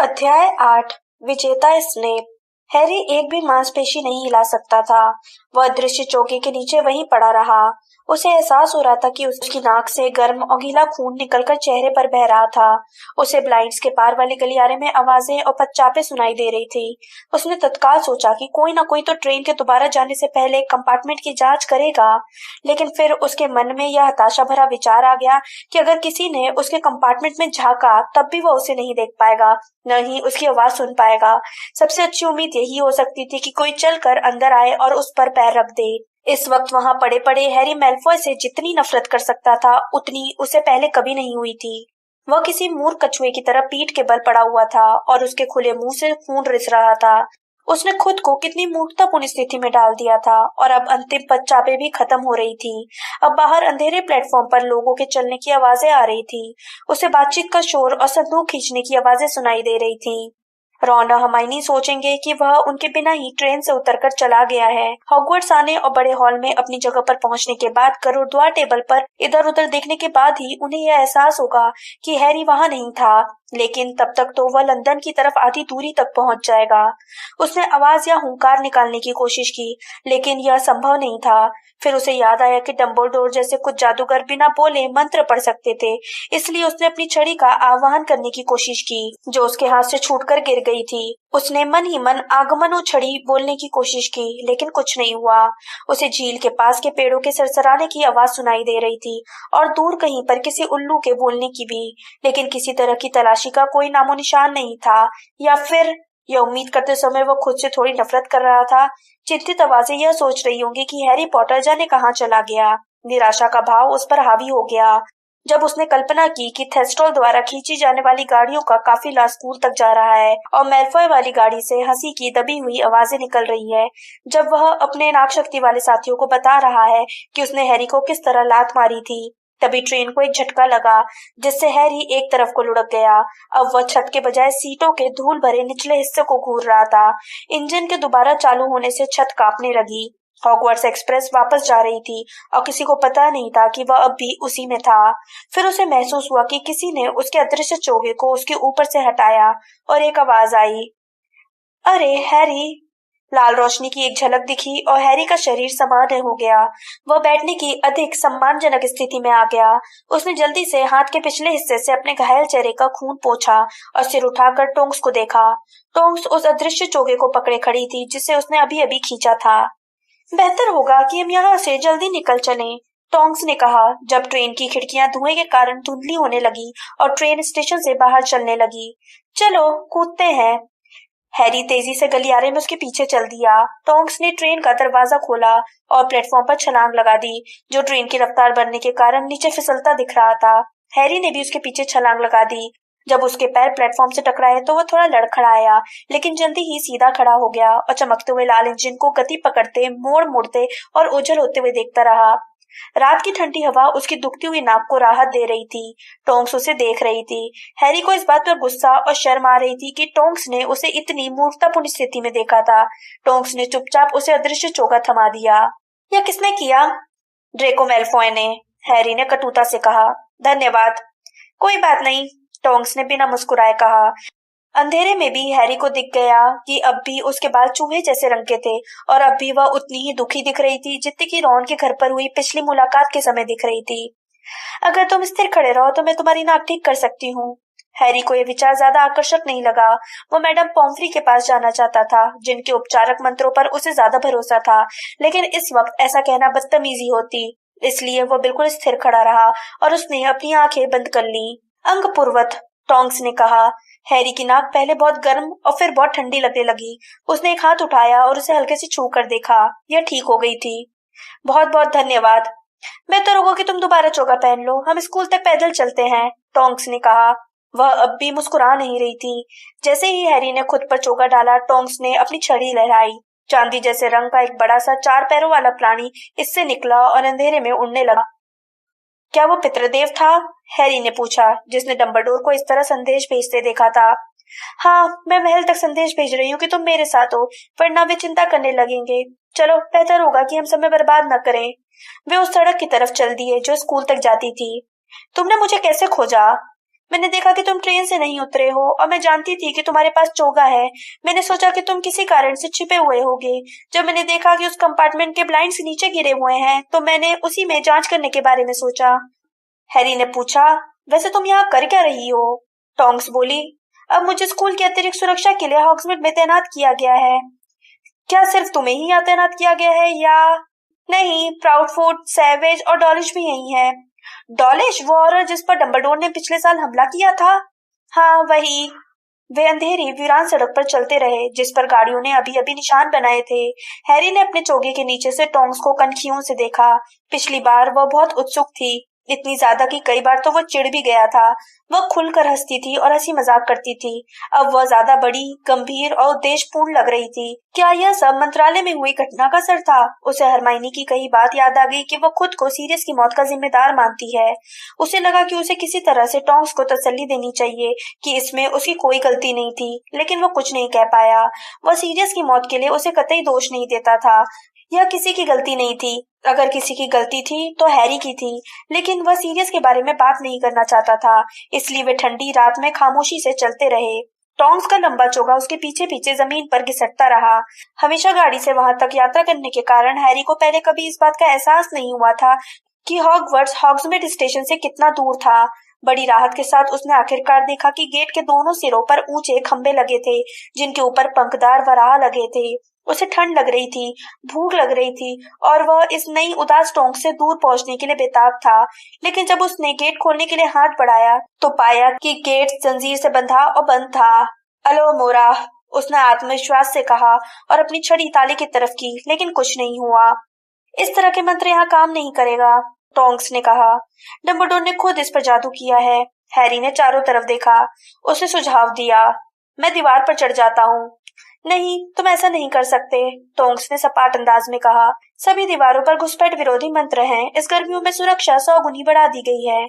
अध्याय 8। विजेता Snape. Harry एक भी मांसपेशी नहीं हिला सकता था। वह अदृश्य चौके के नीचे वहीं पड़ा रहा। उसे एहसास हो रहा था कि उसकी नाक से गर्म और गीला खून निकलकर चेहरे पर बह रहा था। उसे ब्लाइंड्स के पार वाले गलियारे में आवाजें और पदचापें सुनाई दे रही थी। उसने तत्काल सोचा कि कोई ना कोई तो ट्रेन के दोबारा जाने से पहले कंपार्टमेंट की जांच करेगा। लेकिन फिर उसके मन में यह हताशा भरा विचार आ गया कि अगर किसी ने उसके कंपार्टमेंट में झांका तब भी वह उसे नहीं देख पाएगा, न ही उसकी आवाज सुन पाएगा। सबसे अच्छी उम्मीद यही हो सकती थी कि कोई चलकर अंदर आए और उस पर पैर रख दे। इस वक्त वहां पड़े पड़े हैरी मैल्फॉय से जितनी नफरत कर सकता था उतनी उसे पहले कभी नहीं हुई थी। वह किसी मूर्ख कछुए की तरह पीठ के बल पड़ा हुआ था और उसके खुले मुंह से खून रिस रहा था। उसने खुद को कितनी मूर्खतापूर्ण स्थिति में डाल दिया था और अब अंतिम पदचापें भी खत्म हो रही थी। अब बाहर अंधेरे प्लेटफॉर्म पर लोगों के चलने की आवाजें आ रही थी। उसे बातचीत का शोर और संदूक खींचने की आवाजें सुनाई दे रही थी। रॉन और हर्माइनी सोचेंगे कि वह उनके बिना ही ट्रेन से उतरकर चला गया है। हॉगवर्ट्स आने और बड़े हॉल में अपनी जगह पर पहुंचने के बाद करोड़द्वार टेबल पर इधर उधर देखने के बाद ही उन्हें यह एहसास होगा कि हैरी वहां नहीं था। लेकिन तब तक तो वह लंदन की तरफ आधी दूरी तक पहुंच जाएगा। उसने आवाज या हुंकार निकालने की कोशिश की, लेकिन यह संभव नहीं था। फिर उसे याद आया कि डंबलडोर जैसे कुछ जादूगर बिना बोले मंत्र पढ़ सकते थे, इसलिए उसने अपनी छड़ी का आह्वान करने की कोशिश की, जो उसके हाथ से छूटकर गिर गई थी। उसने मन ही मन आगमनो छड़ी बोलने की कोशिश की, लेकिन कुछ नहीं हुआ। उसे झील के पास के पेड़ों के सरसराने की आवाज सुनाई दे रही थी और दूर कहीं पर किसी उल्लू के बोलने की भी, लेकिन किसी तरह की तलाशी का कोई नामो निशान नहीं था। या फिर यह उम्मीद करते समय वह खुद से थोड़ी नफरत कर रहा था। चिंतित आवाजें यह सोच रही होंगी कि हैरी पॉटर जाने कहाँ चला गया। निराशा का भाव उस पर हावी हो गया जब उसने कल्पना की कि थेस्टोल द्वारा खींची जाने वाली गाड़ियों का काफिला स्कूल तक जा रहा है और मैल्फॉय वाली गाड़ी से हंसी की दबी हुई आवाजें निकल रही है, जब वह अपने नागशक्ति वाले साथियों को बता रहा है कि उसने हैरी को किस तरह लात मारी थी। तभी ट्रेन को एक झटका लगा, जिससे हैरी एक तरफ को लुढ़क गया। अब वह छत के बजाय सीटों के धूल भरे निचले हिस्से को घूर रहा था। इंजन के दोबारा चालू होने से छत कांपने लगी। हॉगवर्ट्स एक्सप्रेस वापस जा रही थी और किसी को पता नहीं था कि वह अब भी उसी में था। फिर उसे महसूस हुआ कि किसी ने उसके अदृश्य चोगे को उसके ऊपर से हटाया और एक आवाज आई, अरे हैरी। लाल रोशनी की एक झलक दिखी और हैरी का शरीर सामान्य हो गया। वह बैठने की अधिक सम्मानजनक स्थिति में आ गया। उसने जल्दी से हाथ के पिछले हिस्से से अपने घायल चेहरे का खून पोंछा और सिर उठाकर टोंक्स को देखा। टोंक्स उस अदृश्य चोगे को पकड़े खड़ी थी जिसे उसने अभी अभी खींचा था। बेहतर होगा कि हम यहाँ से जल्दी निकल चलें, टोंक्स ने कहा जब ट्रेन की खिड़कियां धुएं के कारण धुंधली होने लगी और ट्रेन स्टेशन से बाहर चलने लगी। चलो कूदते हैं। हैरी तेजी से गलियारे में उसके पीछे चल दिया। टोंक्स ने ट्रेन का दरवाजा खोला और प्लेटफॉर्म पर छलांग लगा दी, जो ट्रेन की रफ्तार बढ़ने के कारण नीचे फिसलता दिख रहा था। हैरी ने भी उसके पीछे छलांग लगा दी। जब उसके पैर प्लेटफॉर्म से टकराए तो वह थोड़ा लड़खड़ाया, लेकिन जल्दी ही सीधा खड़ा हो गया और चमकते हुए लाल इंजन को गति पकड़ते, मोड़ मोड़ते और ओझल होते हुए देखता रहा। रात की ठंडी हवा उसकी दुखती हुई नाक को राहत दे रही थी। टोंक्स उसे देख रही थी। हैरी को इस बात पर गुस्सा और शर्म आ रही थी कि टोंक्स ने उसे इतनी मूर्खतापूर्ण स्थिति में देखा था। टोंक्स ने चुपचाप उसे अदृश्य चोगा थमा दिया। यह किसने किया? ड्रेको मैल्फॉय ने, हैरी ने कटुता से कहा। धन्यवाद। कोई बात नहीं, टोंक्स ने बिना मुस्कुराए कहा। अंधेरे में भी हैरी को दिख गया कि अब भी उसके बाल चूहे जैसे रंग के थे और अब भी वह उतनी ही दुखी दिख रही थी जितनी कि रॉन के घर पर हुई पिछली मुलाकात के समय दिख रही थी। अगर तुम स्थिर खड़े रहो तो मैं तुम्हारी नाक ठीक कर सकती हूँ। हैरी को यह विचार ज्यादा आकर्षक नहीं लगा। वो मैडम पॉम्फ्री के पास जाना चाहता था, जिनके उपचारक मंत्रों पर उसे ज्यादा भरोसा था, लेकिन इस वक्त ऐसा कहना बदतमीजी होती, इसलिए वो बिल्कुल स्थिर खड़ा रहा और उसने अपनी आंखें बंद कर ली। अंग पूर्वत, टोंक्स ने कहा। हैरी की नाक पहले बहुत गर्म और फिर बहुत ठंडी लगने लगी। उसने एक हाथ उठाया और उसे हल्के से छू कर देखा। यह ठीक हो गई थी। बहुत बहुत धन्यवाद। बेहतर होगा कि तुम दोबारा चोगा पहन लो। हम स्कूल तक पैदल चलते हैं, टोंक्स ने कहा। वह अब भी मुस्कुरा नहीं रही थी। जैसे ही हैरी ने खुद पर चोगा डाला, टोंक्स ने अपनी छड़ी लहराई। चांदी जैसे रंग का एक बड़ा सा 4 पैरों वाला प्राणी इससे निकला और अंधेरे में उड़ने लगा। क्या वो पितृदेव था? हैरी ने पूछा, जिसने डंबलडोर को इस तरह संदेश भेजते देखा था। हाँ, मैं महल तक संदेश भेज रही हूँ कि तुम मेरे साथ हो, वरना वे चिंता करने लगेंगे। चलो, बेहतर होगा कि हम समय बर्बाद न करें। वे उस सड़क की तरफ चल दिए जो स्कूल तक जाती थी। तुमने मुझे कैसे खोजा? मैंने देखा कि तुम ट्रेन से नहीं उतरे हो और मैं जानती थी कि तुम्हारे पास चोगा है। मैंने सोचा कि तुम किसी कारण से छिपे हुए होगे। जब मैंने देखा कि उस कंपार्टमेंट के ब्लाइंड्स नीचे गिरे हुए हैं तो मैंने उसी में जांच करने के बारे में सोचा। हैरी ने पूछा, वैसे तुम यहाँ कर क्या रही हो? टोंक्स बोली, अब मुझे स्कूल की अतिरिक्त सुरक्षा के लिए हॉग्समीड में तैनात किया गया है। क्या सिर्फ तुम्हें ही यहाँ तैनात किया गया है या? नहीं, प्राउडफुट, सैवेज और डॉलिश भी यही है। डॉलिश, वो औरत जिस पर डंबलडोर ने पिछले साल हमला किया था? हाँ, वही। वे अंधेरी वीरान सड़क पर चलते रहे जिस पर गाड़ियों ने अभी अभी निशान बनाए थे। हैरी ने अपने चोगे के नीचे से टोंक्स को कनखियों से देखा। पिछली बार वह बहुत उत्सुक थी, इतनी ज्यादा कि कई बार तो वह चिढ़ भी गया था। वह खुलकर हंसती थी और हंसी मजाक करती थी। अब वह ज्यादा बड़ी, गंभीर और उद्देश्यपूर्ण लग रही थी। क्या यह सब मंत्रालय में हुई घटना का असर था? उसे हरमाइनी की कही बात याद आ गई कि वह खुद को सीरियस की मौत का जिम्मेदार मानती है। उसे लगा कि उसे किसी तरह से टोंक्स को तसल्ली देनी चाहिए कि इसमें उसकी कोई गलती नहीं थी, लेकिन वह कुछ नहीं कह पाया। वह सीरियस की मौत के लिए उसे कतई दोष नहीं देता था। यह किसी की गलती नहीं थी। अगर किसी की गलती थी तो हैरी की थी, लेकिन वह सीरियस के बारे में बात नहीं करना चाहता था। इसलिए वे ठंडी रात में खामोशी से चलते रहे। टोंक्स का लंबा चोगा उसके पीछे पीछे जमीन पर घिसटता रहा। हमेशा गाड़ी से वहां तक यात्रा करने के कारण हैरी को पहले कभी इस बात का एहसास नहीं हुआ था कि हॉगवर्ट्स हॉग्समीड स्टेशन से कितना दूर था। बड़ी राहत के साथ उसने आखिरकार देखा कि गेट के दोनों सिरों पर ऊंचे खंभे लगे थे जिनके ऊपर पंखदार वराह लगे थे। उसे ठंड लग रही थी, भूख लग रही थी और वह इस नई उदास टोंक से दूर पहुंचने के लिए बेताब था। लेकिन जब उसने गेट खोलने के लिए हाथ बढ़ाया तो पाया कि गेट जंजीर से बंधा और बंद था। अलो मोरा, उसने आत्मविश्वास से कहा और अपनी छड़ी ताले की तरफ की, लेकिन कुछ नहीं हुआ। इस तरह के मंत्र यहाँ काम नहीं करेगा, टोंक्स ने कहा। डंबलडोर ने खुद इस पर जादू किया है। हैरी ने चारों तरफ देखा। उसने सुझाव दिया, मैं दीवार पर चढ़ जाता हूँ। नहीं, तुम ऐसा नहीं कर सकते, टोंक्स ने सपाट अंदाज में कहा। सभी दीवारों पर घुसपैठ विरोधी मंत्र हैं। इस गर्मियों में सुरक्षा 100 गुनी बढ़ा दी गई है।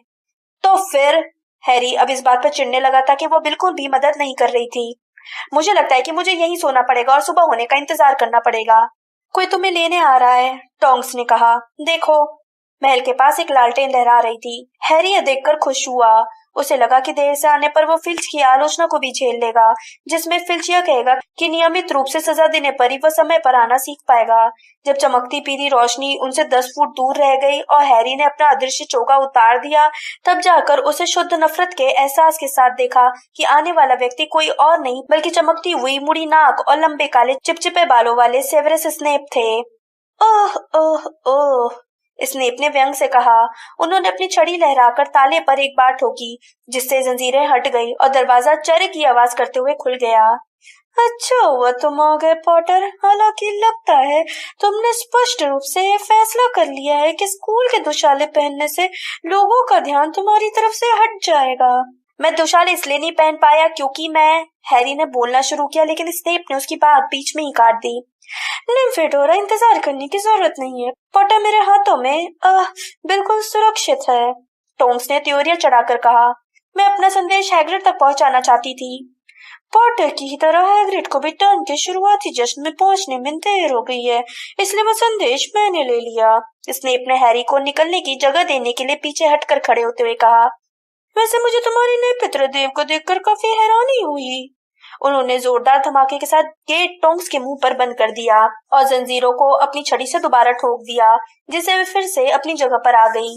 तो फिर? हैरी अब इस बात पर चिढ़ने लगा था कि वो बिल्कुल भी मदद नहीं कर रही थी। मुझे लगता है कि मुझे यहीं सोना पड़ेगा और सुबह होने का इंतजार करना पड़ेगा। कोई तुम्हें लेने आ रहा है, टोंक्स ने कहा। देखो। महल के पास एक लालटेन लहरा रही थी। हैरी यह देखकर खुश हुआ। उसे लगा कि देर से आने पर वो फिल्च की आलोचना को भी झेल लेगा, जिसमें फिल्च यह कहेगा कि नियमित रूप से सजा देने पर ही वह समय पर आना सीख पाएगा। जब चमकती पीली रोशनी उनसे 10 फुट दूर रह गई और हैरी ने अपना अदृश्य चोगा उतार दिया, तब जाकर उसे शुद्ध नफरत के एहसास के साथ देखा कि आने वाला व्यक्ति कोई और नहीं बल्कि चमकती हुई मुड़ी नाक और लंबे काले चिपचिपे बालों वाले सेवेरस स्नेप थे। ओह ओह ओह, स्नेप ने व्यंग से कहा। उन्होंने अपनी छड़ी लहराकर ताले पर एक बार ठोकी, जिससे जंजीरें हट गई और दरवाजा चर्र की आवाज करते हुए खुल गया। अच्छा हुआ तुम आ गए पॉटर। हालांकि लगता है तुमने स्पष्ट रूप से यह फैसला कर लिया है कि स्कूल के दुशाले पहनने से लोगों का ध्यान तुम्हारी तरफ से हट जाएगा। मैं दुशाले इसलिए नहीं पहन पाया क्योंकि मैं, हैरी ने बोलना शुरू किया, लेकिन स्नेप ने उसकी बात बीच में ही काट दी। निम्फेडोरा, इंतजार करने की जरूरत नहीं है। पॉटर मेरे हाथों में बिल्कुल सुरक्षित है, टोंक्स ने त्योरिया चढ़ाकर कहा। मैं अपना संदेश हैग्रिड तक पहुंचाना चाहती थी। पॉटर की तरह हैग्रिड को भी टर्न के शुरुआती जश्न में पहुंचने में देर हो गई है, इसलिए वो संदेश मैंने ले लिया। स्नेप ने हैरी को निकलने की जगह देने के लिए पीछे हटकर खड़े होते हुए कहा। वैसे मुझे तुम्हारे नए पितृदेव को देखकर काफी हैरानी हुई। उन्होंने जोरदार धमाके के साथ गेट टोंक्स के मुंह पर बंद कर दिया और जंजीरों को अपनी छड़ी से दोबारा ठोक दिया, जिससे वे फिर से अपनी जगह पर आ गई।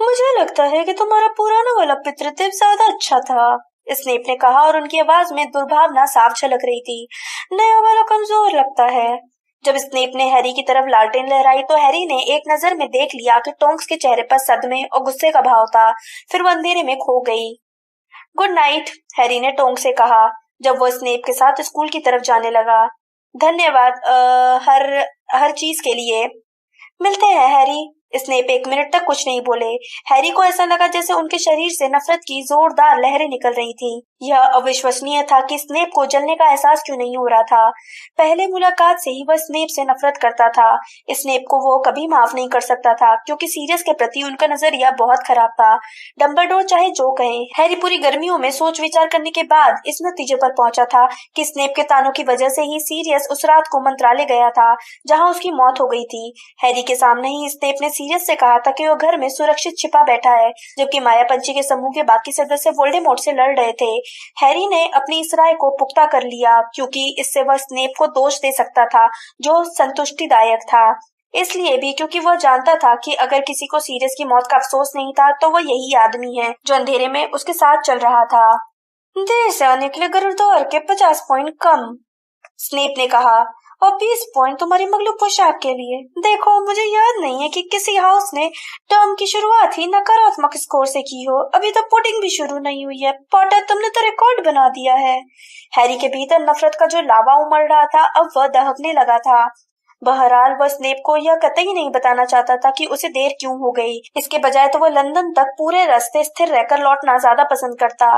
मुझे लगता है कि तुम्हारा पुराना वाला पितृदेव ज्यादा अच्छा था, स्नेप ने कहा और उनकी आवाज में दुर्भावना साफ झलक रही थी। नया वाला कमजोर लगता है। जब स्नेप ने हैरी की तरफ लालटेन लहराई तो हैरी ने एक नजर में देख लिया कि टोंक्स के चेहरे पर सदमे और गुस्से का भाव था। फिर वो अंधेरे में खो गई। गुड नाइट, हैरी ने टोंक्स से कहा जब वो स्नेप के साथ स्कूल की तरफ जाने लगा। धन्यवाद हर चीज के लिए। मिलते हैं हैरी। स्नेप 1 मिनट तक कुछ नहीं बोले। हैरी को ऐसा लगा जैसे उनके शरीर से नफरत की जोरदार लहरें निकल रही थी। यह अविश्वसनीय था कि स्नेप को जलने का एहसास क्यों नहीं हो रहा था। पहले मुलाकात से ही वह स्नेप से नफरत करता था। स्नेप को वो कभी माफ नहीं कर सकता था क्योंकि सीरियस के प्रति उनका नजरिया बहुत खराब था। डंबलडोर चाहे जो कहे, हैरी पूरी गर्मियों में सोच विचार करने के बाद इस नतीजे पर पहुंचा था कि स्नेप के तानों की वजह से ही सीरियस उस रात को मंत्रालय गया था जहाँ उसकी मौत हो गई थी। हैरी के सामने ही स्नेप ने सीरियस से कहा था कि वो घर में सुरक्षित छिपा बैठा है, जबकि मायापंची के समूह के बाकी सदस्य वोल्डेमॉर्ट से लड़ रहे थे। हैरी ने अपनी इस राय को पुख्ता कर लिया क्योंकि इससे वह स्नेप को दोष दे सकता था, जो संतुष्टिदायक था। इसलिए भी क्योंकि वह जानता था कि अगर किसी को सीरियस की मौत का अफसोस नहीं था तो वह यही आदमी है जो अंधेरे में उसके साथ चल रहा था। देर से आने के लिए गरुड़दौर के 50 पॉइंट कम, स्नेप ने कहा, और 20 पॉइंट तुम्हारी मगलू पोशाक के लिए। देखो, मुझे याद नहीं है कि किसी हाउस ने टर्म की शुरुआत ही नकारात्मक स्कोर से की हो। अभी तो पुडिंग भी शुरू नहीं हुई है। पॉटर, तुमने तो रिकॉर्ड बना दिया है। हैरी के भीतर नफरत का जो लावा उमड़ रहा था अब वह दहकने लगा था। बहरहाल वह स्नेप को यह कतई नहीं बताना चाहता था कि उसे देर क्यों हो गई। इसके बजाय तो वह लंदन तक पूरे रास्ते स्थिर रहकर लौटना ज्यादा पसंद करता।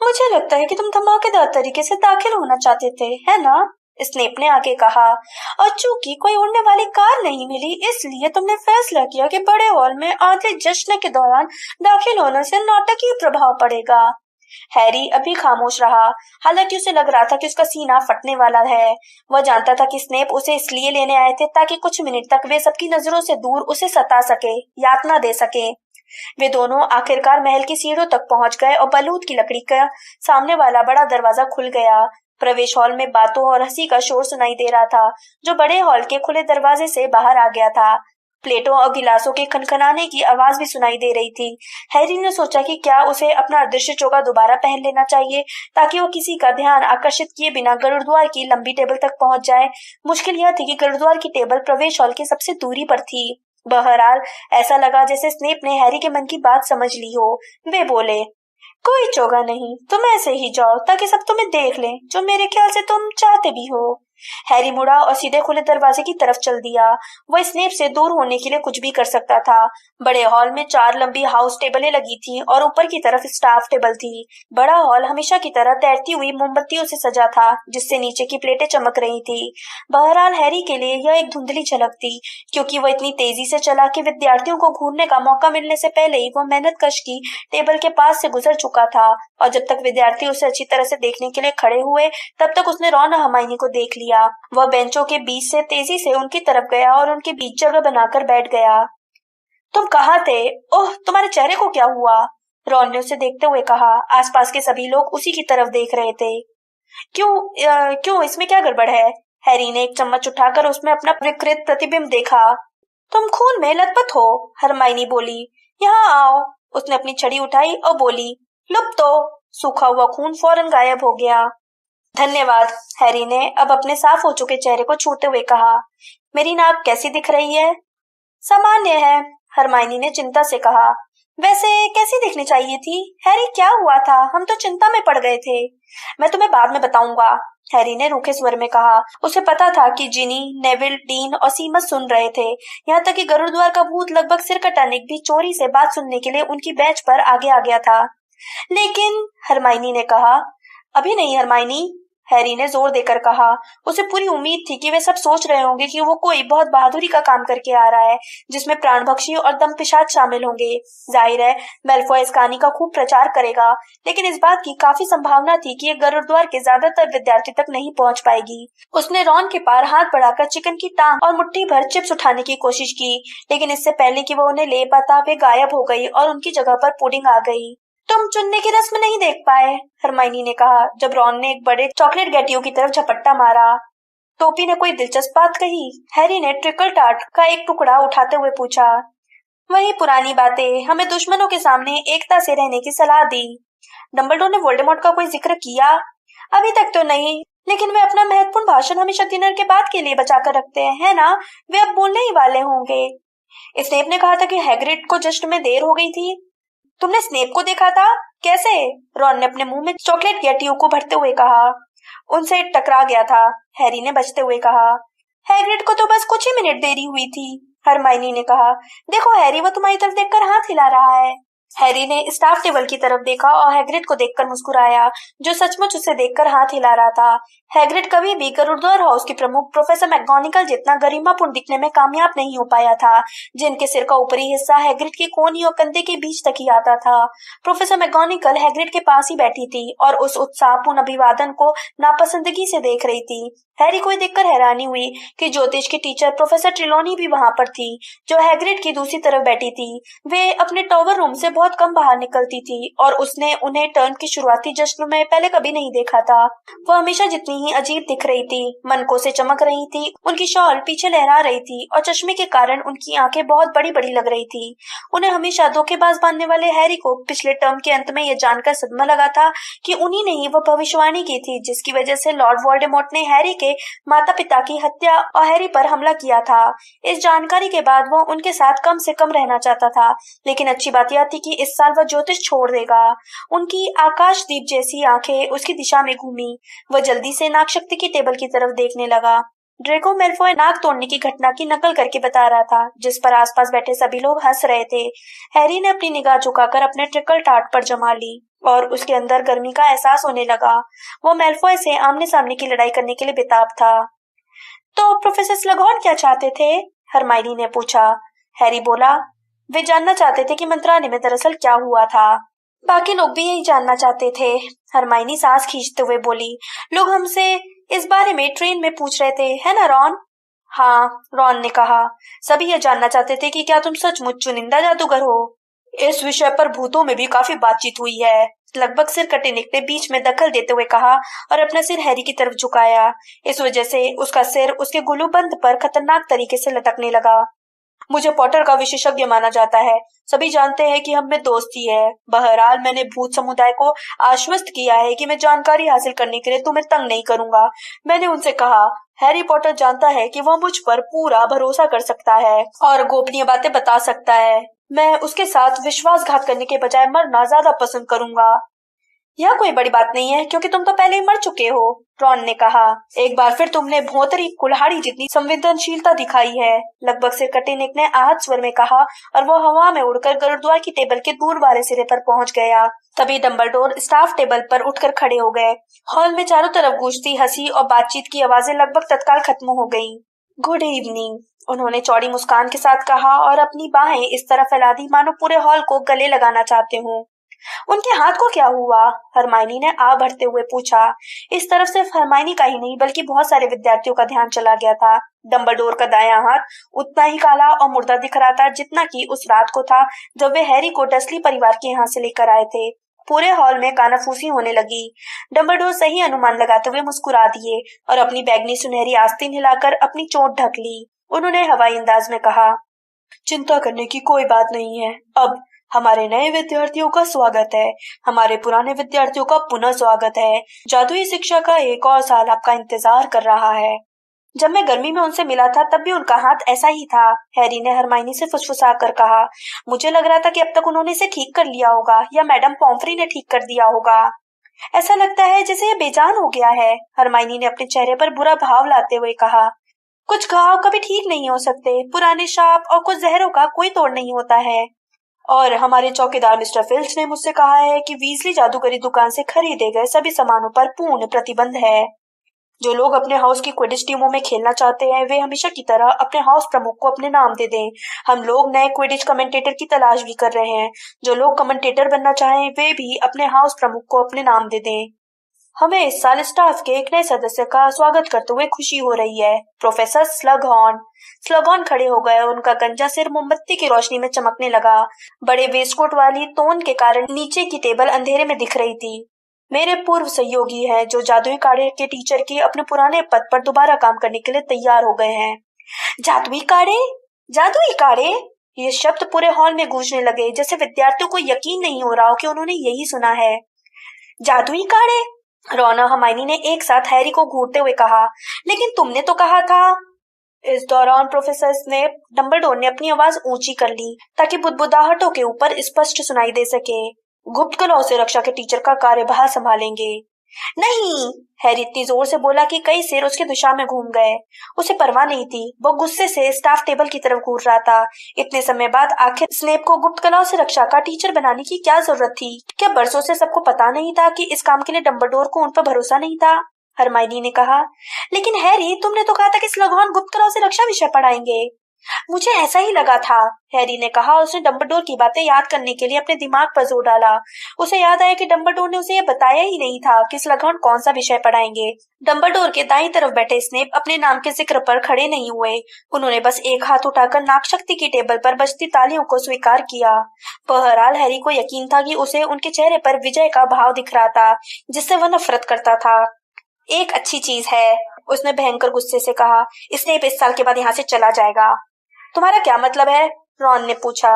मुझे लगता है कि तुम धमाकेदार तरीके से दाखिल होना चाहते थे, है ना? स्नेप ने आगे कहा, और चूंकि कोई उड़ने वाली कार नहीं मिली, इसलिए तुमने फैसला किया कि बड़े हॉल में आधे जश्न के दौरान दाखिल होने से नाटकीय प्रभाव पड़ेगा। हैरी अभी खामोश रहा, हालांकि उसे लग रहा था कि उसका सीना फटने वाला है। वह जानता था कि स्नेप उसे इसलिए लेने आए थे ताकि कुछ मिनट तक वे सबकी नजरों से दूर उसे सता सके, यातना दे सके। वे दोनों आखिरकार महल की सीढ़ियों तक पहुंच गए और बलूत की लकड़ी का सामने वाला बड़ा दरवाजा खुल गया। प्रवेश हॉल में बातों और हंसी का शोर सुनाई दे रहा था, जो बड़े हॉल के खुले दरवाजे से बाहर आ गया था। प्लेटों और गिलासों के खनखनाने की आवाज भी सुनाई दे रही थी। हैरी ने सोचा कि क्या उसे अपना अदृश्य चोगा दोबारा पहन लेना चाहिए ताकि वो किसी का ध्यान आकर्षित किए बिना गरुड़द्वार की लंबी टेबल तक पहुंच जाए। मुश्किल यह थी कि गरुड़द्वार की टेबल प्रवेश हॉल की सबसे दूरी पर थी। बहरहाल ऐसा लगा जैसे स्नेप ने हैरी के मन की बात समझ ली हो। वे बोले, कोई चोगा नहीं, तुम ऐसे ही जाओ ताकि सब तुम्हें देख लें, जो मेरे ख्याल से तुम चाहते भी हो। हैरी मुड़ा और सीधे खुले दरवाजे की तरफ चल दिया। वह स्नेप से दूर होने के लिए कुछ भी कर सकता था। बड़े हॉल में 4 लंबी हाउस टेबलें लगी थीं और ऊपर की तरफ स्टाफ टेबल थी। बड़ा हॉल हमेशा की तरह तैरती हुई मोमबत्तियों से सजा था, जिससे नीचे की प्लेटें चमक रही थी। बहरहाल हैरी के लिए यह एक धुंधली झलक थी, क्योंकि वह इतनी तेजी से चला कि विद्यार्थियों को घूरने का मौका मिलने से पहले ही वह मेहनत कश की टेबल के पास से गुजर चुका था। और जब तक विद्यार्थी उसे अच्छी तरह से देखने के लिए खड़े हुए, तब तक उसने रॉन और हरमाइनी को देख लिया। वह बेंचों के बीच से तेजी से उनकी तरफ गया और उनके बीच जगह बनाकर बैठ गया। तुम कहाँ थे? ओह, तुम्हारे चेहरे को क्या हुआ? रॉन ने उसे देखते हुए कहा। आसपास के सभी लोग उसी की तरफ देख रहे थे। क्यों, इसमें क्या गड़बड़ है? हैरी ने एक चम्मच उठाकर उसमें अपना विकृत प्रतिबिंब देखा। तुम खून में लथपथ हो, हरमाइनी बोली। यहाँ आओ। उसने अपनी छड़ी उठाई और बोली, लुप तो। सूखा हुआ खून फौरन गायब हो गया। धन्यवाद, हैरी ने अब अपने साफ हो चुके चेहरे को छूते हुए कहा। मेरी नाक कैसी दिख रही है? सामान्य है, हरमाइनी ने चिंता से कहा। वैसे कैसी दिखनी चाहिए थी? हैरी, क्या हुआ था? हम तो चिंता में पड़ गए थे। मैं तुम्हें बाद में बताऊंगा, हैरी ने रूखे स्वर में कहा। उसे पता था कि जिनी, नेविल, डीन और सीमस सुन रहे थे। यहाँ तक कि गरुड़द्वार का भूत लगभग सिरकटा निक भी चोरी से बात सुनने के लिए उनकी बेंच पर आगे आ गया था। लेकिन हरमाइनी ने कहा। अभी नहीं हरमाइनी, हैरी ने जोर देकर कहा। उसे पूरी उम्मीद थी कि वे सब सोच रहे होंगे कि वो कोई बहुत बहादुरी का काम करके आ रहा है, जिसमें प्राणभक्षी और दमपिशाच शामिल होंगे। जाहिर है मेलफॉय इस कहानी का खूब प्रचार करेगा, लेकिन इस बात की काफी संभावना थी कि ये गरुड़द्वार के ज्यादातर विद्यार्थी तक नहीं पहुंच पाएगी। उसने रॉन के पार हाथ बढ़ाकर चिकन की टांग और मुट्ठी भर चिप्स उठाने की कोशिश की, लेकिन इससे पहले कि वो उन्हें ले पाता वे गायब हो गई और उनकी जगह पर पुडिंग आ गई। तुम चुनने की रस्म नहीं देख पाए, हरमाइनी ने कहा, जब रॉन ने एक बड़े चॉकलेट गैटियो की तरफ झपट्टा मारा। टोपी ने कोई दिलचस्प बात कही? हैरी ने ट्रिकल टार्ट का एक टुकड़ा उठाते हुए पूछा। वही पुरानी बातें, हमें दुश्मनों के सामने एकता से रहने की सलाह दी। डंबलडोर ने वोल्डेमॉर्ट का कोई जिक्र किया? अभी तक तो नहीं, लेकिन वे अपना महत्वपूर्ण भाषण हमेशा डिनर के बाद के लिए बचा कर रखते हैं, है ना? वे अब बोलने ही वाले होंगे। स्नेप ने कहा था कि हैग्रिड को जश्न में देर हो गई थी। तुमने स्नेप को देखा था? कैसे? रॉन ने अपने मुंह में चॉकलेट गैटियो को भरते हुए कहा। उनसे टकरा गया था, हैरी ने बचते हुए कहा। हैग्रिड को तो बस कुछ ही मिनट देरी हुई थी, हरमाइनी ने कहा। देखो हैरी, वो तुम्हारी तरफ देखकर हाथ हिला रहा है। हैरी ने स्टाफ टेबल की तरफ देखा और हैग्रिड को देखकर मुस्कुराया, जो सचमुच उसे देखकर हाथ हिला रहा था। हैग्रिड कभी भी गरुड़ध्वज हाउस की प्रमुख प्रोफेसर मैकगोनागल जितना गरिमापूर्ण दिखने में कामयाब नहीं हो पाया था, जिनके सिर का ऊपरी हिस्सा हैग्रिड की कोहनी और कंधे के बीच तक ही आता था। प्रोफेसर मैकगोनागल हैग्रिड के पास ही बैठी थी और उस उत्साहपूर्ण अभिवादन को नापसंदगी से देख रही थी। हैरी को देखकर हैरानी हुई कि ज्योतिष की टीचर प्रोफेसर ट्रिलॉनी भी वहां पर थी, जो हैग्रिड की दूसरी तरफ बैठी थी। वे अपने टॉवर रूम से बहुत कम बाहर निकलती थी और उसने उन्हें टर्म की शुरुआती जश्न में पहले कभी नहीं देखा था। वह हमेशा जितनी ही अजीब दिख रही थी, मनकों से चमक रही थी, उनकी शॉल पीछे लहरा रही थी और चश्मे के कारण उनकी आंखें बहुत बड़ी बड़ी लग रही थी। उन्हें हमेशा धोखेबाज मानने वाले हैरी को पिछले टर्म के अंत में यह जानकर सदमा लगा था कि उन्हीं ने ही वह भविष्यवाणी की थी जिसकी वजह से लॉर्ड वोल्डेमॉर्ट ने हैरी के माता पिता की हत्या और हैरी पर हमला किया था। इस जानकारी के बाद वह उनके साथ कम से कम रहना चाहता था, लेकिन अच्छी बात यह थी कि इस साल वह ज्योतिष छोड़ देगा। उनकी आकाशदीप जैसी आंखें उसकी दिशा में घूमी। वह जल्दी से नागशक्ति की टेबल की तरफ देखने लगा। ड्रेको मैल्फॉय नाक तोड़ने की घटना की नकल करके बता रहा था, जिस पर आसपास बैठे सभी लोग हंस रहे थे। हैरी ने अपनी निगाह झुकाकर अपने ट्रिकल टार्ट पर जमा ली और उसके अंदर गर्मी का एहसास होने लगा। वो मैल्फॉय से आमने सामने की लड़ाई करने के लिए बेताब था। तो प्रोफेसर स्लगॉन क्या चाहते थे? हरमाइनी ने पूछा। हैरी बोला, वे जानना चाहते थे कि मंत्रालय में दरअसल क्या हुआ था। बाकी लोग भी यही जानना चाहते थे। हरमाइनी सांस खींचते हुए बोली, लोग हमसे इस बारे में ट्रेन में पूछ रहे थे, है ना रॉन? हाँ, रॉन ने कहा। सभी ये जानना चाहते थे कि क्या तुम सचमुच चुनिंदा जादूगर हो। इस विषय पर भूतों में भी काफी बातचीत हुई है, लगभग सिर कटे निक ने बीच में दखल देते हुए कहा और अपना सिर हैरी की तरफ झुकाया। इस वजह से उसका सिर उसके गुलूबंद पर खतरनाक तरीके से लटकने लगा। मुझे पॉटर का विशेषज्ञ माना जाता है। सभी जानते हैं कि हम में दोस्ती है। बहरहाल मैंने भूत समुदाय को आश्वस्त किया है कि मैं जानकारी हासिल करने के लिए तुम्हें तंग नहीं करूंगा। मैंने उनसे कहा, हैरी पॉटर जानता है कि वह मुझ पर पूरा भरोसा कर सकता है और गोपनीय बातें बता सकता है। मैं उसके साथ विश्वासघात करने के बजाय मरना ज्यादा पसंद करूंगा। यह कोई बड़ी बात नहीं है, क्योंकि तुम तो पहले ही मर चुके हो, रॉन ने कहा। एक बार फिर तुमने भोंतरी कुल्हाड़ी जितनी संवेदनशीलता दिखाई है, लगभग सिर कटे निक ने आहत स्वर में कहा और वह हवा में उड़कर गुरुद्वार की टेबल के दूर वाले सिरे पर पहुंच गया। तभी डंबलडोर स्टाफ टेबल पर उठकर खड़े हो गए। हॉल में चारों तरफ गूंजती हंसी और बातचीत की आवाजें लगभग तत्काल खत्म हो गईं। गुड इवनिंग, उन्होंने चौड़ी मुस्कान के साथ कहा और अपनी बाहें इस तरह फैला दी मानो पूरे हॉल को गले लगाना चाहते हों। उनके हाथ को क्या हुआ? हरमाइनी ने आ भरते हुए पूछा। इस तरफ सिर्फ हरमाइनी का ही नहीं बल्कि बहुत सारे विद्यार्थियों का ध्यान चला गया था। डंबलडोर का दायां हाथ उतना ही काला और मुर्दा दिख रहा था जितना कि उस रात को था जब वे हैरी को डसली परिवार के यहाँ से लेकर आए थे। पूरे हॉल में कानाफूसी होने लगी। डंबलडोर सही अनुमान लगाते हुए मुस्कुरा दिए और अपनी बैगनी सुनहरी आस्तीन हिलाकर अपनी चोट ढक ली। उन्होंने हवाई अंदाज में कहा, चिंता करने की कोई बात नहीं है। अब हमारे नए विद्यार्थियों का स्वागत है। हमारे पुराने विद्यार्थियों का पुनः स्वागत है। जादुई शिक्षा का एक और साल आपका इंतजार कर रहा है। जब मैं गर्मी में उनसे मिला था तब भी उनका हाथ ऐसा ही था, हैरी ने हरमाइनी से फुसफुसा कर कहा। मुझे लग रहा था कि अब तक उन्होंने इसे ठीक कर लिया होगा या मैडम पॉम्फ्री ने ठीक कर दिया होगा। ऐसा लगता है जैसे ये बेजान हो गया है, हरमाइनी ने अपने चेहरे पर बुरा भाव लाते हुए कहा। कुछ घाव कभी ठीक नहीं हो सकते। पुराने शाप और कुछ जहरों का कोई तोड़ नहीं होता है। और हमारे चौकीदार मिस्टर फिल्च ने मुझसे कहा है कि वीजली जादूगरी दुकान से खरीदे गए सभी सामानों पर पूर्ण प्रतिबंध है। जो लोग अपने हाउस की क्विडिच टीमों में खेलना चाहते हैं वे हमेशा की तरह अपने हाउस प्रमुख को अपने नाम दे दें। हम लोग नए क्विडिच कमेंटेटर की तलाश भी कर रहे हैं। जो लोग कमेंटेटर बनना चाहें वे भी अपने हाउस प्रमुख को अपने नाम दे दें। हमें इस साल स्टाफ के एक नए सदस्य का स्वागत करते हुए खुशी हो रही है, प्रोफेसर स्लगहॉर्न। स्लगहॉर्न खड़े हो गए। उनका गंजा सिर मोमबत्ती की रोशनी में चमकने लगा। बड़े वेस्टकोट वाली तोन के कारण नीचे की टेबल अंधेरे में दिख रही थी। मेरे पूर्व सहयोगी हैं जो जादुई काढ़े के टीचर के अपने पुराने पद पर दोबारा काम करने के लिए तैयार हो गए हैं। जादुई काढ़े? जादुई काढ़े? ये शब्द पूरे हॉल में गूंजने लगे, जैसे विद्यार्थियों को यकीन नहीं हो रहा हो कि उन्होंने यही सुना है। जादुई काढ़े? रॉन और हरमाइनी ने एक साथ हैरी को घूरते हुए कहा। लेकिन तुमने तो कहा था। इस दौरान प्रोफेसर स्नेप डंबलडोर ने अपनी आवाज ऊंची कर ली ताकि बुदबुदाहटों के ऊपर स्पष्ट सुनाई दे सके। गुप्त कलाओं से रक्षा के टीचर का कार्यभार संभालेंगे। नहीं, हैरी इतनी जोर से बोला कि कई सिर उसकी दिशा में घूम गए। उसे परवाह नहीं थी, वो गुस्से से स्टाफ टेबल की तरफ घूर रहा था। इतने समय बाद आखिर स्नेप को गुप्त कलाओं से रक्षा का टीचर बनाने की क्या जरूरत थी? क्या बरसों से सबको पता नहीं था कि इस काम के लिए डंबलडोर को उन पर भरोसा नहीं था? हरमाइनी ने कहा। लेकिन हैरी, तुमने तो कहा था कि स्लगहॉर्न गुप्त कलाओं से रक्षा विषय पढ़ाएंगे। मुझे ऐसा ही लगा था, हैरी ने कहा। उसने डंबलडोर की बातें याद करने के लिए अपने दिमाग पर जोर डाला। उसे याद आया कि डंबलडोर ने उसे यह बताया ही नहीं था कि स्लगहॉर्न कौन सा विषय पढ़ाएंगे। डंबलडोर के दाईं तरफ बैठे स्नेप अपने नाम के जिक्र पर खड़े नहीं हुए। उन्होंने बस एक हाथ उठाकर नागशक्ति की टेबल पर बजती तालियों को स्वीकार किया। बहरहाल हैरी को यकीन था कि उसे उनके चेहरे पर विजय का भाव दिख रहा था, जिससे वह नफरत करता था। एक अच्छी चीज है, उसने भयंकर गुस्से से कहा। स्नेप इस साल के बाद यहाँ से चला जाएगा। तुम्हारा क्या मतलब है? रॉन ने पूछा।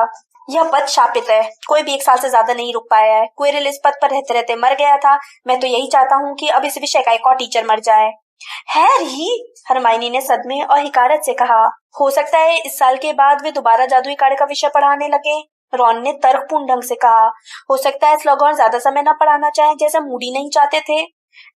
यह पद शापित है, कोई भी एक साल से ज्यादा नहीं रुक पाया है। क्विरिल इस पद पर रहते रहते मर गया था। मैं तो यही चाहता हूँ कि अब इस विषय का एक और टीचर मर जाए। हैरी, हरमाइनी ने सदमे और हिकारत से कहा। हो सकता है इस साल के बाद वे दोबारा जादुई काढ़े का विषय पढ़ाने लगे, रॉन ने तर्कपूर्ण ढंग से कहा। हो सकता है स्लगहॉर्न ज्यादा समय न पढ़ाना चाहे, जैसा मूडी नहीं चाहते थे।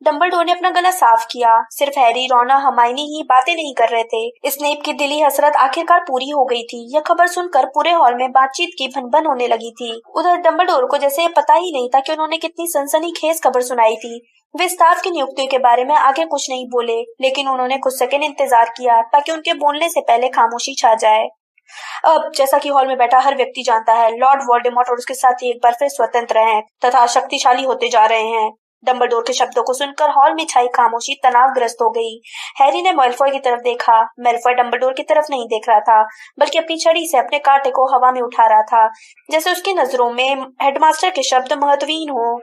डंबलडोर ने अपना गला साफ किया। सिर्फ हैरी, रॉन और हरमाइनी ही बातें नहीं कर रहे थे। स्नेप की दिली हसरत आखिरकार पूरी हो गई थी। यह खबर सुनकर पूरे हॉल में बातचीत की भनभन होने लगी थी। उधर डंबलडोर को जैसे ये पता ही नहीं था कि उन्होंने कितनी सनसनीखेज खबर सुनाई थी। वे स्टाफ की नियुक्तियों के बारे में आगे कुछ नहीं बोले, लेकिन उन्होंने कुछ सेकंड इंतजार किया ताकि उनके बोलने से पहले खामोशी छा जाए। अब जैसा कि हॉल में बैठा हर व्यक्ति जानता है, लॉर्ड वोल्डेमॉर्ट और उसके साथी एक बार फिर स्वतंत्र हैं तथा शक्तिशाली होते जा रहे हैं। डंबलडोर के शब्दों को सुनकर हॉल में छाई खामोशी तनावग्रस्त हो गई। हैरी ने मैलफॉय की तरफ देखा। मैलफॉय डंबलडोर की तरफ नहीं देख रहा था, बल्कि अपनी छड़ी से अपने कांटे को हवा में उठा रहा था, जैसे उसकी नजरों में हेडमास्टर के शब्द महत्वहीन हो।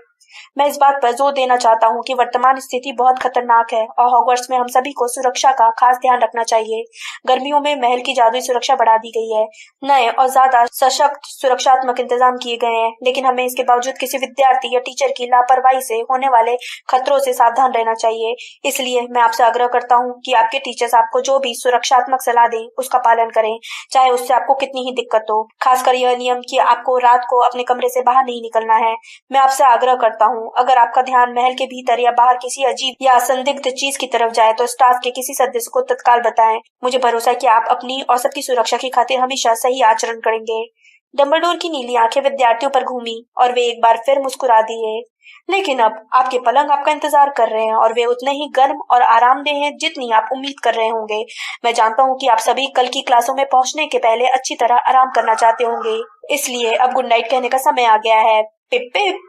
मैं इस बात पर जोर देना चाहता हूँ कि वर्तमान स्थिति बहुत खतरनाक है और हॉगवर्ट्स में हम सभी को सुरक्षा का खास ध्यान रखना चाहिए। गर्मियों में महल की जादुई सुरक्षा बढ़ा दी गई है। नए और ज्यादा सशक्त सुरक्षात्मक इंतजाम किए गए हैं, लेकिन हमें इसके बावजूद किसी विद्यार्थी या टीचर की लापरवाही से होने वाले खतरों से सावधान रहना चाहिए। इसलिए मैं आपसे आग्रह करता हूँ कि आपके टीचर्स आपको जो भी सुरक्षात्मक सलाह दें उसका पालन करें, चाहे उससे आपको कितनी ही दिक्कत हो। खासकर यह नियम कि आपको रात को अपने कमरे से बाहर नहीं निकलना है। मैं आपसे आग्रह करता हूँ, अगर आपका ध्यान महल के भीतर या बाहर किसी अजीब या संदिग्ध चीज की तरफ जाए तो स्टाफ के किसी सदस्य को तत्काल बताएं। मुझे भरोसा है कि आप अपनी और सबकी सुरक्षा की खातिर हमेशा सही आचरण करेंगे। डंबलडोर की नीली आंखें विद्यार्थियों पर घूमी और वे एक बार फिर मुस्कुरा दिए। लेकिन अब आपके पलंग आपका इंतजार कर रहे हैं और वे उतने ही गर्म और आरामदेह हैं जितनी आप उम्मीद कर रहे होंगे। मैं जानता हूँ कि आप सभी कल की क्लासों में पहुंचने के पहले अच्छी तरह आराम करना चाहते होंगे, इसलिए अब गुड नाइट कहने का समय आ गया है। पिप पिप।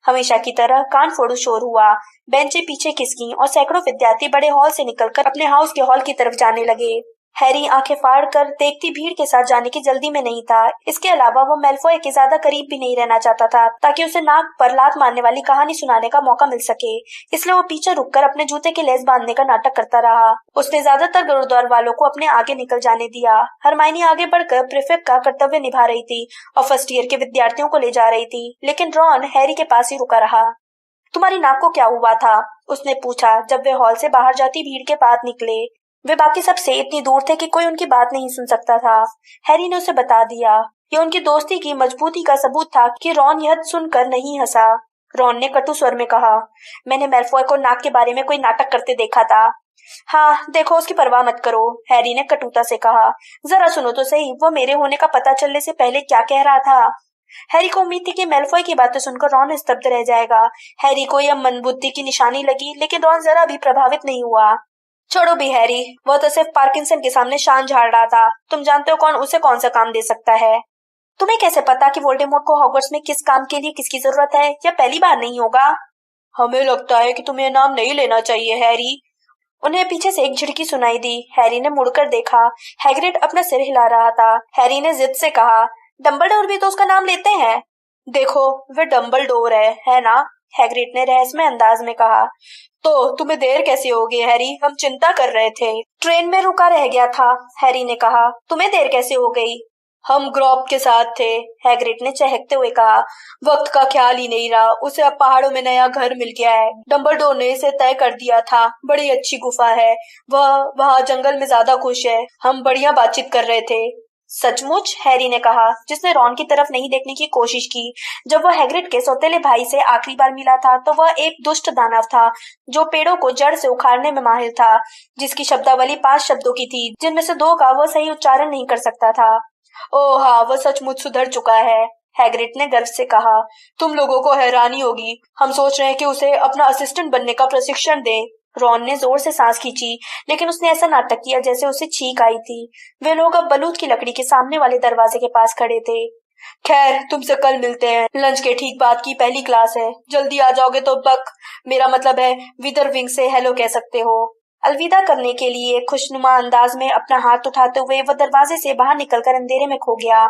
हमेशा की तरह कान फोड़ू शोर हुआ। बेंचें पीछे खिसकी और सैकड़ों विद्यार्थी बड़े हॉल से निकलकर अपने हाउस के हॉल की तरफ जाने लगे। हैरी आंखें फाड़ कर देखती भीड़ के साथ जाने की जल्दी में नहीं था। इसके अलावा वो मैलफॉय के ज्यादा करीब भी नहीं रहना चाहता था, ताकि उसे नाक पर लात मारने वाली कहानी सुनाने का मौका मिल सके। इसलिए वो पीछे रुककर अपने जूते की लेस बांधने का नाटक करता रहा। उसने ज्यादातर गुरुद्वार वालों को अपने आगे निकल जाने दिया। हरमाइनी आगे बढ़कर प्रीफेक्ट का कर्तव्य निभा रही थी और फर्स्ट ईयर के विद्यार्थियों को ले जा रही थी, लेकिन रॉन हैरी के पास ही रुका रहा। तुम्हारी नाक को क्या हुआ था? उसने पूछा जब वे हॉल से बाहर जाती भीड़ के पास निकले। वे बाकी सबसे इतनी दूर थे कि कोई उनकी बात नहीं सुन सकता था। हैरी ने उसे बता दिया। यह उनकी दोस्ती की मजबूती का सबूत था कि रॉन यह सुनकर नहीं हंसा। रॉन ने कटु स्वर में कहा, मैंने मैलफॉय को नाक के बारे में कोई नाटक करते देखा था। हाँ देखो, उसकी परवाह मत करो, हैरी ने कटुता से कहा। जरा सुनो तो सही, वो मेरे होने का पता चलने से पहले क्या कह रहा था। हैरी को उम्मीद थी कि मैलफॉय की बातें सुनकर रॉन स्तब्ध रह जाएगा। हैरी को यह मंदबुद्धि की निशानी लगी, लेकिन रॉन जरा भी प्रभावित नहीं हुआ। छोड़ो भी हैरी, वह तो सिर्फ पार्किंसन के सामने शान झाड़ रहा था। तुम जानते हो उसे कौन सा काम दे सकता है। तुम्हें कैसे पता कि वोल्डेमॉर्ट को हॉगवर्ट्स में किस काम के लिए किसकी जरूरत है? यह पहली बार नहीं होगा। हमें लगता है कि तुम्हें नाम नहीं लेना चाहिए हैरी। उन्हें पीछे से एक झिड़की सुनाई दी। हैरी ने मुड़कर देखा। हैग्रिड अपना सिर हिला रहा था। हैरी ने जिद से कहा, डंबलडोर भी तो उसका नाम लेते हैं। देखो, वे डंबलडोर है ना? हैग्रिड ने रहस्यमय अंदाज में कहा। तो तुम्हें देर कैसे हो गई हैरी? हम चिंता कर रहे थे। ट्रेन में रुका रह गया था, हैरी ने कहा। तुम्हें देर कैसे हो गई? हम ग्रॉप के साथ थे, हैग्रिड ने चहकते हुए कहा। वक्त का ख्याल ही नहीं रहा। उसे अब पहाड़ों में नया घर मिल गया है। डंबलडोर ने इसे तय कर दिया था। बड़ी अच्छी गुफा है। वह वहाँ जंगल में ज्यादा खुश है। हम बढ़िया बातचीत कर रहे थे। सचमुच? हैरी ने कहा, जिसने रॉन की तरफ नहीं देखने की कोशिश की। जब वह हैग्रिड के सौतेले भाई से आखिरी बार मिला था तो वह एक दुष्ट दानव था जो पेड़ों को जड़ से उखाड़ने में माहिर था, जिसकी शब्दावली 5 शब्दों की थी, जिनमें से 2 का वह सही उच्चारण नहीं कर सकता था। ओह हाँ, वह सचमुच सुधर चुका है, हैग्रिड ने गर्व से कहा। तुम लोगों को हैरानी होगी, हम सोच रहे हैं कि उसे अपना असिस्टेंट बनने का प्रशिक्षण दें। रॉन ने जोर से सांस खींची, लेकिन उसने ऐसा नाटक किया जैसे उसे छींक आई थी। वे लोग अब बलूत की लकड़ी के सामने वाले दरवाजे के पास खड़े थे। खैर, तुमसे कल मिलते हैं। लंच के ठीक बाद की पहली क्लास है। जल्दी आ जाओगे तो बक, मेरा मतलब है विदरविंग से हेलो कह सकते हो। अलविदा करने के लिए खुशनुमा अंदाज में अपना हाथ उठाते हुए वह दरवाजे से बाहर निकलकर अंधेरे में खो गया।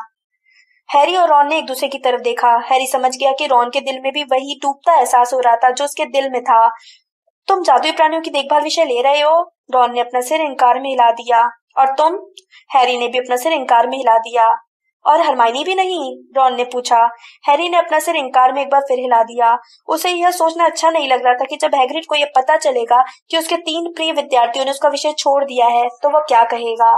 हैरी और रॉन ने एक दूसरे की तरफ देखा। हैरी समझ गया कि रॉन के दिल में भी वही टूटता एहसास हो रहा था जो उसके दिल में था। तुम जादुई प्राणियों की देखभाल विषय ले रहे हो? रॉन ने अपना सिर इनकार में हिला दिया। और तुम? हैरी ने भी अपना सिर इनकार में हिला दिया। और हरमाइनी भी नहीं? रॉन ने पूछा। हैरी ने अपना सिर इनकार में एक बार फिर हिला दिया। उसे यह सोचना अच्छा नहीं लग रहा था कि जब हैग्रिड को यह पता चलेगा कि उसके 3 प्रिय विद्यार्थियों ने उसका विषय छोड़ दिया है तो वह क्या कहेगा।